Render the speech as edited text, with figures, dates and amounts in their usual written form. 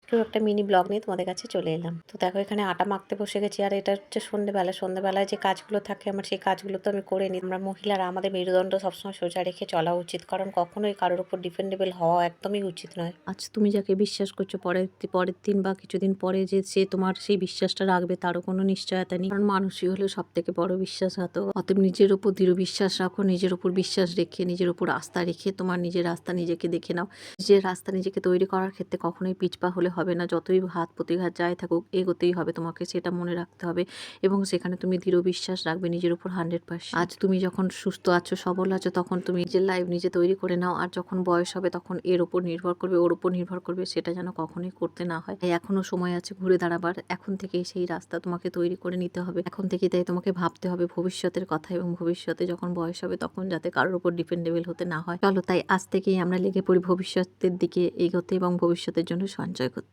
একটু একটা mini blog নিয়ে তোমাদের কাছে চলে এলাম। তো দেখো এখানে আটা মাখতে বসে গেছি, আর এটা হচ্ছে সন্ধ্যেবেলায় যে কাজগুলো থাকে আমার, সেই কাজগুলো তো আমি করে নিই। আমরা মহিলারা আমাদের মেরুদণ্ড সবসময় সোজা রেখে চলা উচিত, কারণ কখনোই কারোর উপর ডিপেন্ডেবল হওয়া একদমই উচিত নয়। আজ তুমি যাকে বিশ্বাস করছো পরের পরের দিন বা কিছুদিন পরে যে সে তোমার সেই বিশ্বাসটা রাখবে তারও কোনো নিশ্চয়তা নেই, কারণ মানুষই হলো সব থেকে বড় বিশ্বাসঘাতক। অতএব নিজের উপর দৃঢ় বিশ্বাস রাখো, নিজের উপর বিশ্বাস রেখে, নিজের উপর আস্থা রেখে তোমার নিজের রাস্তা নিজেকে দেখে নাও। নিজের রাস্তা নিজেকে তৈরি করার ক্ষেত্রে কখনোই পিছপা হলে হবে না। যতই ঘাত প্রতিঘাত যাই থাকুক, এগোতেই হবে তোমাকে, সেটা মনে রাখতে হবে। এবং সেখানে তুমি দৃঢ় বিশ্বাস রাখবে নিজের উপর 100%। আজ তুমি যখন সুস্থ আছো, সবল আছো, তখন তুমি নিজের লাইফ নিজে তৈরি করে নাও। আর যখন বয়স হবে তখন এর উপর নির্ভর করবে, ওর উপর নির্ভর করবে, সেটা যেন কখনোই করতে না হয়। তাই এখনো সময় আছে ঘুরে দাঁড়াবার। এখন থেকেই সেই রাস্তা তোমাকে তৈরি করে নিতে হবে। এখন থেকেই তাই তোমাকে ভাবতে হবে ভবিষ্যতের কথা, এবং ভবিষ্যতে যখন বয়স হবে তখন যাতে কারোর উপর ডিপেন্ডেবল হতে না হয়। চলো তাই আজ থেকেই আমরা লেগে পড়ি ভবিষ্যতের দিকে এগোতে এবং ভবিষ্যতের জন্য সঞ্চয় করতে।